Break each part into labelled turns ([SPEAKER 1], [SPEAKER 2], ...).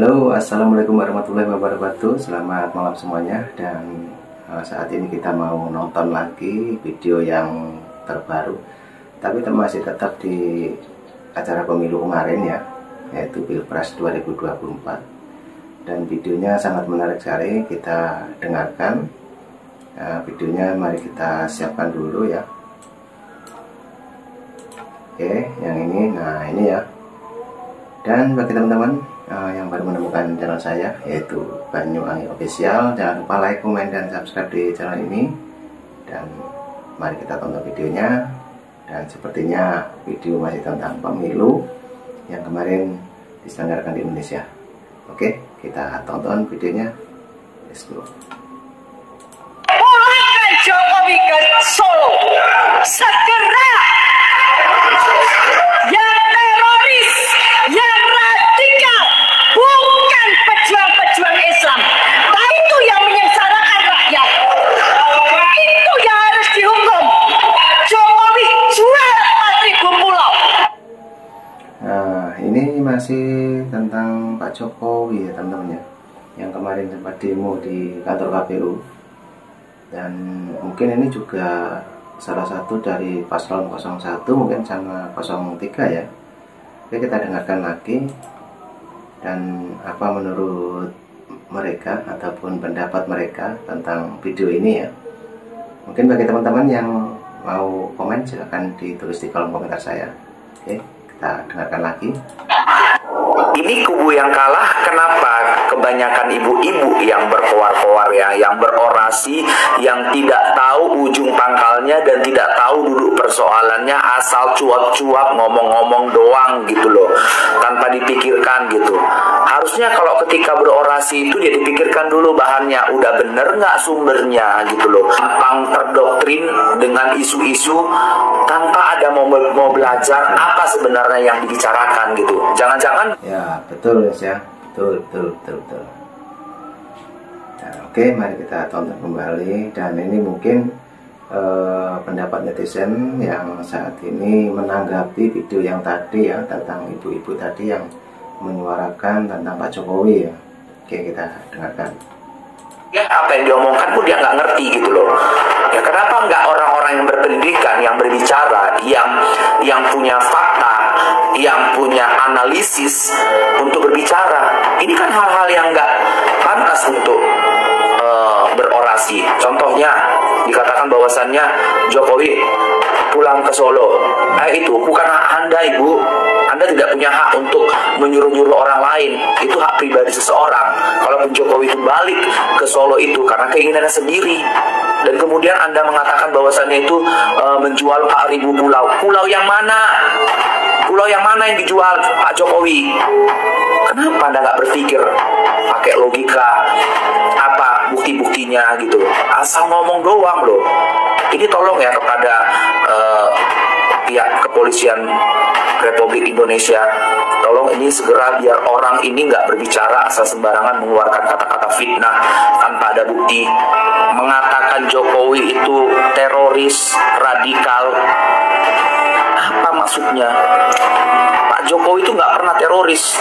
[SPEAKER 1] Halo, assalamualaikum warahmatullahi wabarakatuh. Selamat malam semuanya. Dan saat ini kita mau nonton lagi video yang terbaru, tapi masih tetap di acara pemilu kemarin ya, yaitu Pilpres 2024. Dan videonya sangat menarik sekali. Kita dengarkan videonya. Mari kita siapkan dulu ya. Oke, yang ini. Nah, ini ya. Dan bagi teman-teman yang baru menemukan channel saya, yaitu Banyuwangi Official, jangan lupa like, komen, dan subscribe di channel ini. Dan mari kita tonton videonya. Dan sepertinya video masih tentang pemilu yang kemarin diselenggarakan di Indonesia. Oke, kita tonton videonya. Let's go.
[SPEAKER 2] Pulangkan Jokowi ke Solo segera. Yang teroris, yang radikal, bukan pejuang-pejuang Islam, tapi itu yang menyengsarakan rakyat. Itu yang harus dihukum. Jokowi jual 4.000 pulau.
[SPEAKER 1] Nah, ini masih tentang Pak Jokowi ya teman-teman ya, yang kemarin sempat demo di kantor KPU. Dan mungkin ini juga salah satu dari paslon 01 mungkin sama 03 ya. Oke, kita dengarkan lagi. Dan apa menurut mereka ataupun pendapat mereka tentang video ini ya. Mungkin bagi teman-teman yang mau komen silahkan ditulis di kolom komentar saya. Oke, kita dengarkan lagi.
[SPEAKER 3] Ini kubu yang kalah, kenapa? Kebanyakan ibu-ibu yang berkoar-koar ya, yang berorasi, yang tidak tahu ujung pangkalnya dan tidak tahu duduk persoalannya, asal cuap-cuap, ngomong-ngomong doang gitu loh, tanpa dipikirkan gitu. Harusnya kalau ketika berorasi itu dia dipikirkan dulu bahannya, udah bener nggak sumbernya gitu loh. Gampang terdoktrin dengan isu-isu tanpa ada mau belajar apa sebenarnya yang dibicarakan gitu. Jangan-jangan
[SPEAKER 1] Ya, betul ya. Betul. Nah, oke, mari kita tonton kembali. Dan ini mungkin pendapat netizen yang saat ini menanggapi video yang tadi ya, tentang ibu-ibu tadi yang menyuarakan tentang Pak Jokowi ya. Oke, kita dengarkan.
[SPEAKER 3] ya apa yang diomongkan pun dia nggak ngerti gitu loh. Ya kenapa nggak orang-orang yang berpendidikan, yang berbicara, yang punya fakta, yang punya analisis untuk berbicara. Ini kan hal-hal yang nggak pantas untuk berorasi. Contohnya dikatakan bahwasannya Jokowi pulang ke Solo. Itu bukan hak Anda, Ibu. Anda tidak punya hak untuk menyuruh-nyuruh orang lain. Itu hak pribadi seseorang. Kalaupun Jokowi itu balik ke Solo itu karena keinginannya sendiri. Dan kemudian Anda mengatakan bahwasannya itu menjual 4.000 pulau. Pulau yang mana? Pulau yang mana yang dijual Pak Jokowi? Kenapa Anda nggak berpikir pakai logika apa bukti-buktinya gitu? Asal ngomong doang loh. Ini tolong ya kepada pihak kepolisian Republik Indonesia, tolong ini segera biar orang ini nggak berbicara asal sembarangan mengeluarkan kata-kata fitnah tanpa ada bukti, mengatakan Jokowi itu teroris radikal. Apa maksudnya? Pak Jokowi itu nggak pernah teroris.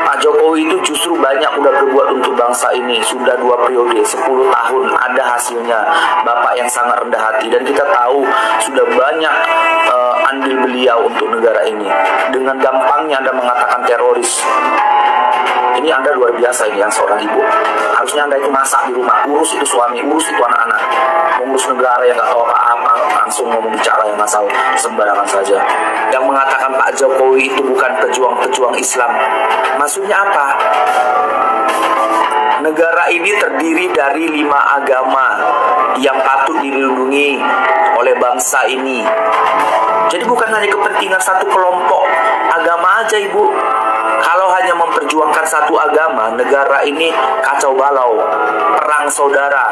[SPEAKER 3] Pak Jokowi itu justru banyak udah berbuat untuk bangsa ini. Sudah 2 periode, 10 tahun ada hasilnya. Bapak yang sangat rendah hati. Dan kita tahu sudah banyak andil beliau untuk negara ini. Dengan gampangnya Anda mengatakan teroris. Ini Anda luar biasa ini yang seorang ibu. Harusnya Anda itu masak di rumah, urus itu suami, urus itu anak-anak. Mengurus negara yang nggak tahu apa-apa, langsung ngomong bicara yang asal sembarangan saja. Yang mengatakan Pak Jokowi itu bukan pejuang-pejuang Islam. Maksudnya apa? Negara ini terdiri dari 5 agama yang patut dilindungi oleh bangsa ini. Jadi bukan hanya kepentingan satu kelompok agama aja, Ibu. Kalau hanya memperjuangkan satu agama, negara ini kacau balau, perang saudara.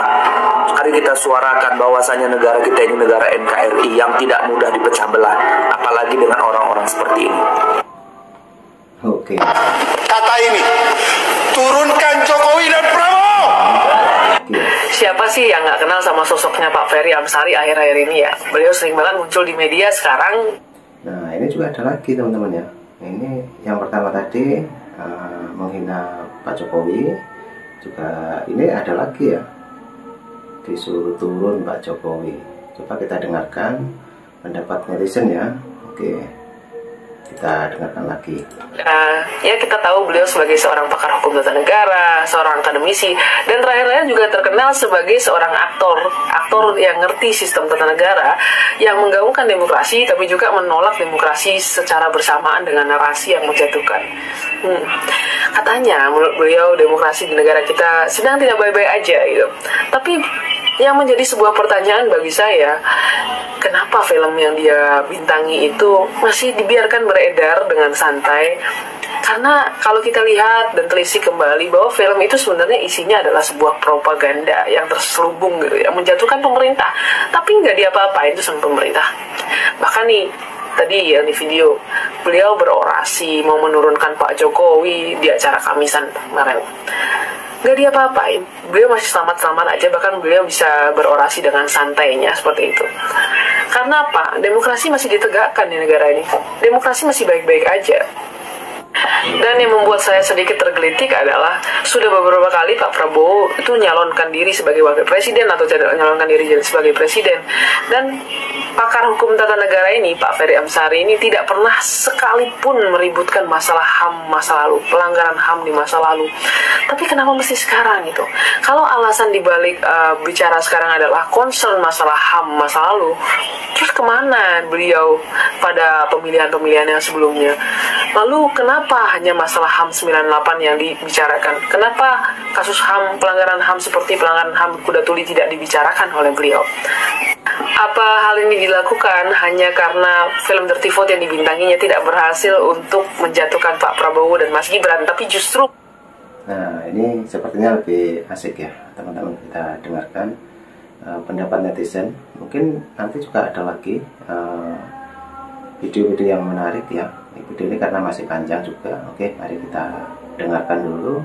[SPEAKER 3] Mari kita suarakan bahwasanya negara kita ini negara NKRI yang tidak mudah dipecah belah, apalagi dengan orang-orang seperti ini.
[SPEAKER 1] Oke.
[SPEAKER 4] Kata ini, turunkan Jokowi dan Prabowo.
[SPEAKER 5] Siapa sih yang nggak kenal sama sosoknya Pak Ferry Amsari akhir-akhir ini ya? Beliau sering banget muncul di media sekarang.
[SPEAKER 1] Nah, ini juga ada lagi teman-teman ya. Ini yang pertama tadi menghina Pak Jokowi. Juga ini ada lagi ya, disuruh turun Pak Jokowi. Coba kita dengarkan pendapat netizen ya. Oke, kita dengarkan lagi.
[SPEAKER 5] Ya kita tahu beliau sebagai seorang pakar hukum tata negara, seorang akademisi, dan terakhir-terakhir juga terkenal sebagai seorang aktor yang ngerti sistem tata negara, yang menggaungkan demokrasi tapi juga menolak demokrasi secara bersamaan dengan narasi yang menjatuhkan. Katanya menurut beliau demokrasi di negara kita sedang tidak baik-baik aja gitu. Tapi yang menjadi sebuah pertanyaan bagi saya, kenapa film yang dia bintangi itu masih dibiarkan beredar dengan santai? Karena kalau kita lihat dan telisik kembali bahwa film itu sebenarnya isinya adalah sebuah propaganda yang terselubung gitu, yang menjatuhkan pemerintah, tapi nggak diapa-apain itu sama pemerintah. Bahkan nih tadi yang di video, beliau berorasi mau menurunkan Pak Jokowi di acara Kamisan kemarin. Nggak diapa-apain, beliau masih selamat-selamat aja, bahkan beliau bisa berorasi dengan santainya seperti itu. Karena apa? Demokrasi masih ditegakkan di negara ini, demokrasi masih baik-baik aja. Dan yang membuat saya sedikit tergelitik adalah sudah beberapa kali Pak Prabowo itu nyalonkan diri sebagai wakil presiden atau tidak nyalonkan diri sebagai presiden, dan pakar hukum tata negara ini Pak Ferry Amsari ini tidak pernah sekalipun meributkan masalah HAM masa lalu, pelanggaran HAM di masa lalu. Tapi kenapa mesti sekarang gitu? Kalau alasan dibalik bicara sekarang adalah concern masalah HAM masa lalu, terus kemana beliau pada pemilihan-pemilihan yang sebelumnya? Lalu kenapa hanya masalah HAM 98 yang dibicarakan? Kenapa kasus HAM, pelanggaran HAM seperti pelanggaran HAM Kuda Tuli tidak dibicarakan oleh beliau? Apa hal ini dilakukan hanya karena film Dirty Vote yang dibintanginya tidak berhasil untuk menjatuhkan Pak Prabowo dan Mas Gibran, tapi justru...
[SPEAKER 1] Nah, ini sepertinya lebih asik ya, teman-teman. Kita dengarkan pendapat netizen. Mungkin nanti juga ada lagi video-video yang menarik ya. Video ini karena masih panjang juga. Oke, mari kita dengarkan dulu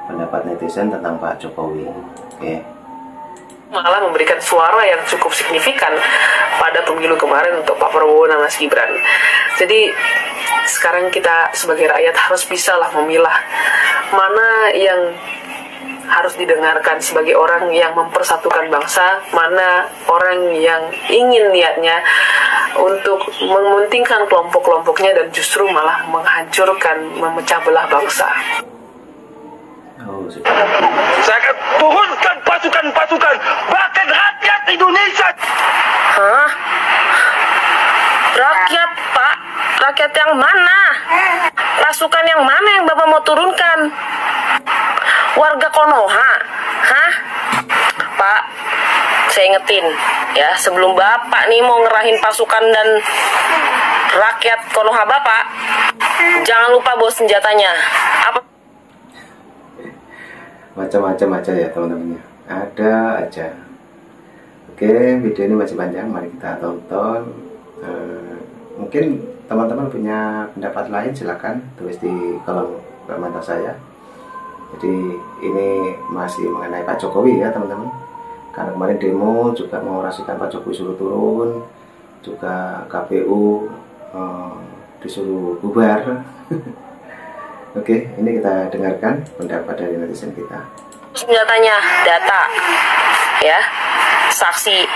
[SPEAKER 1] pendapat netizen tentang Pak Jokowi. Oke.
[SPEAKER 5] Malah memberikan suara yang cukup signifikan pada pemilu kemarin untuk Pak Prabowo dan Mas Gibran. Jadi sekarang kita sebagai rakyat harus bisalah memilah mana yang harus didengarkan sebagai orang yang mempersatukan bangsa, mana orang yang ingin niatnya untuk mementingkan kelompok-kelompoknya dan justru malah menghancurkan, memecah belah bangsa.
[SPEAKER 4] Saya akan turunkan pasukan-pasukan, bahkan rakyat Indonesia.
[SPEAKER 6] Hah? Rakyat, Pak? Rakyat yang mana? Pasukan yang mana yang Bapak mau turunkan? Warga Konoha? Hah? Pak, saya ingetin ya, sebelum Bapak nih mau ngerahin pasukan dan rakyat Konoha Bapak, jangan lupa bawa senjatanya. Apa?
[SPEAKER 1] Macam-macam aja ya teman-teman, ada aja. Oke, video ini masih panjang, mari kita tonton. Mungkin teman-teman punya pendapat lain, silakan tulis di kolom komentar saya. Jadi ini masih mengenai Pak Jokowi ya teman-teman, karena kemarin demo juga mengorasikan Pak Jokowi suruh turun, juga KPU disuruh bubar. Oke, ini kita dengarkan pendapat dari netizen kita.
[SPEAKER 6] Senjatanya, data, ya, saksi,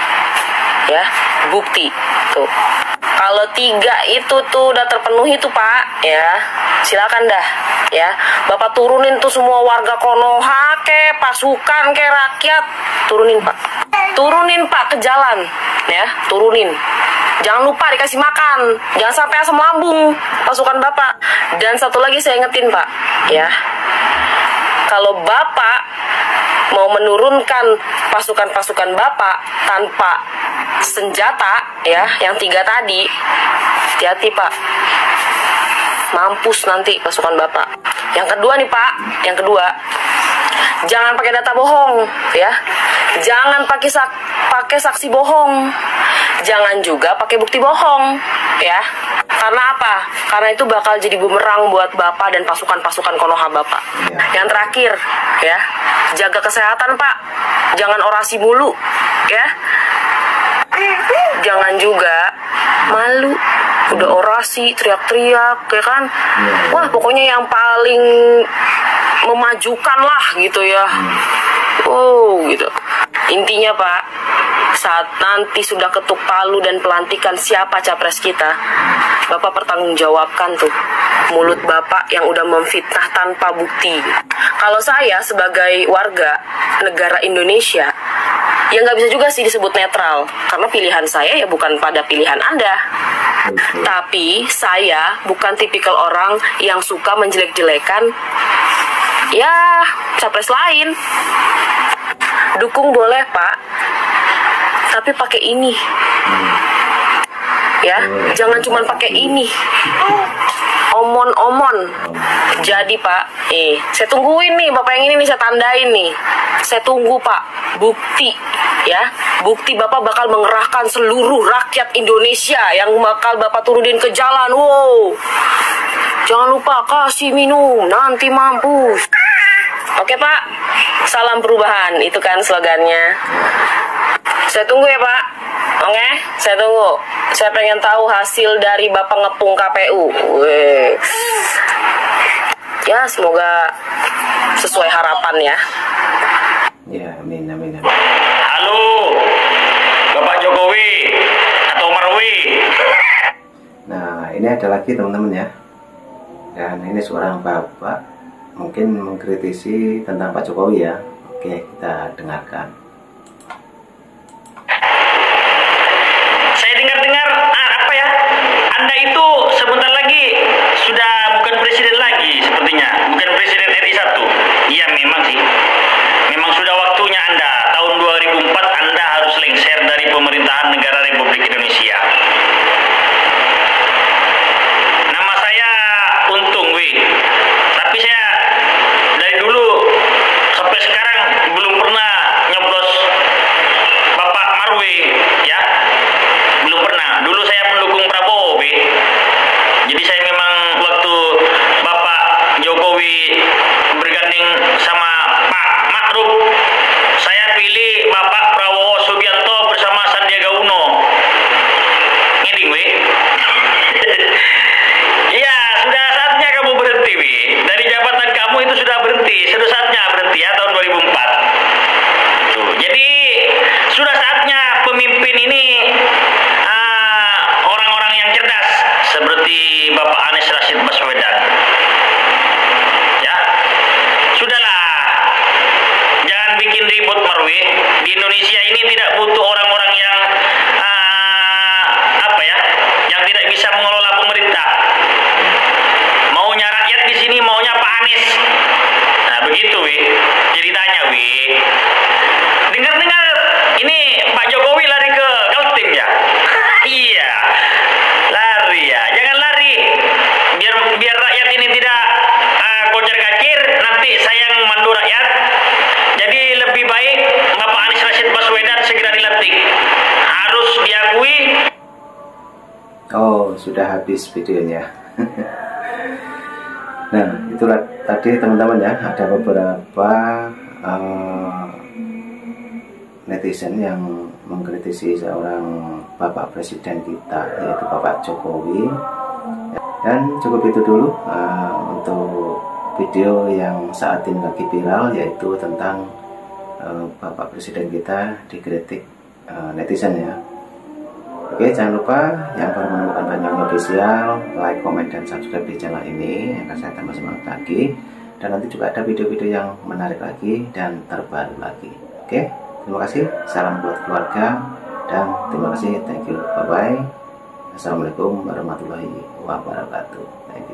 [SPEAKER 6] ya, bukti, tuh. Kalau 3 itu tuh udah terpenuhi tuh Pak, ya, silakan dah, ya. Bapak turunin tuh semua warga Konoha, ke pasukan, ke rakyat, turunin Pak, ke jalan, ya, turunin. Jangan lupa dikasih makan, jangan sampai asam lambung pasukan Bapak. Dan satu lagi saya ingetin Pak, ya, kalau Bapak mau menurunkan pasukan-pasukan Bapak tanpa senjata, ya, yang 3 tadi, hati-hati Pak, mampus nanti pasukan Bapak. Yang kedua nih Pak, yang kedua, jangan pakai data bohong, ya, jangan pakai saksi bohong, jangan juga pakai bukti bohong, ya. Karena apa? Karena itu bakal jadi bumerang buat Bapak dan pasukan-pasukan Konoha Bapak. Yang terakhir, ya, jaga kesehatan Pak, jangan orasi mulu, ya. Jangan juga malu udah orasi, teriak-teriak, ya kan? Wah, pokoknya yang paling memajukan lah gitu ya. Oh, gitu. Intinya Pak, saat nanti sudah ketuk palu dan pelantikan siapa capres kita, Bapak pertanggungjawabkan tuh mulut Bapak yang udah memfitnah tanpa bukti. Kalau saya sebagai warga negara Indonesia, ya nggak bisa juga sih disebut netral, karena pilihan saya ya bukan pada pilihan Anda. Tapi saya bukan tipikal orang yang suka menjelek-jelekan ya capres lain. Dukung boleh Pak, tapi pakai ini. Ya, jangan cuma pakai ini. Omon-omon. Jadi Pak, saya tungguin nih Bapak yang ini nih, saya tandain nih. Saya tunggu Pak, bukti ya. Bukti Bapak bakal mengerahkan seluruh rakyat Indonesia yang bakal Bapak turunin ke jalan. Wow. Jangan lupa kasih minum, nanti mampus. Oke Pak, salam perubahan, itu kan slogannya. Saya tunggu ya Pak. Oke, saya tunggu. Saya pengen tahu hasil dari Bapak ngepung KPU. Weh. Ya, semoga sesuai harapan ya.
[SPEAKER 1] Ya, amin, amin, amin.
[SPEAKER 7] Halo, Bapak Jokowi atau Marwi.
[SPEAKER 1] Nah, ini ada lagi teman-teman ya. Dan ini seorang bapak mungkin mengkritisi tentang Pak Jokowi ya. Oke, kita dengarkan.
[SPEAKER 7] Saya dengar-dengar apa ya? Anda itu sebentar lagi sudah bukan presiden lagi sepertinya, bukan presiden RI 1. Iya memang sih. Memang sudah waktunya Anda tahun 2004 Anda harus lengser dari pemerintahan negara Republik Indonesia. Nama saya Untung Wi. Tapi saya dari dulu sampai sekarang belum pernah nyoblos Bapak Marwi ya. Belum pernah. Dulu saya pendukung Prabowo, Bi. Jadi saya memang waktu Bapak Jokowi bergandeng sama Pak Ma'ruf, saya pilih Bapak Prabowo Subianto bersama Sandiaga Uno. Ngeding, Wi. Iya, sudah saatnya kamu berhenti, Wi. Dari jabatan kamu itu sudah berhenti. Sudah saatnya berhenti ya tahun 2004. Tuh. Jadi sudah saatnya pemimpin ini orang-orang yang cerdas seperti Bapak Anies Rashid Baswedan. Ya, sudahlah, jangan bikin ribut Marwi. Di Indonesia ini tidak butuh orang-orang yang apa ya, yang tidak bisa mengelola pemerintah. Maunya rakyat di sini, maunya Pak Anies. Nah begitu Wi, ceritanya Wi. Dengar-dengar ini Pak Jokowi lari ke Kaltim ya? Iya, lari ya. Jangan lari. Biar rakyat ini tidak kocar kacir. Nanti saya yang mandu rakyat. Jadi lebih baik Bapak Anies Rashid Baswedan segera dilantik. Harus diakui.
[SPEAKER 1] Oh, sudah habis videonya. Nah, itulah tadi teman-teman ya, ada beberapa netizen yang mengkritisi seorang Bapak Presiden kita, yaitu Bapak Jokowi. Dan cukup itu dulu untuk video yang saat ini lagi viral, yaitu tentang Bapak Presiden kita dikritik netizen ya. Oke, jangan lupa yang baru menemukan Banyuwangi Official, like, comment, dan subscribe di channel ini agar saya tambah semangat lagi. Dan nanti juga ada video-video yang menarik lagi dan terbaru lagi. Oke, terima kasih, salam buat keluarga, dan terima kasih, thank you, bye-bye. Assalamualaikum warahmatullahi wabarakatuh. Thank you.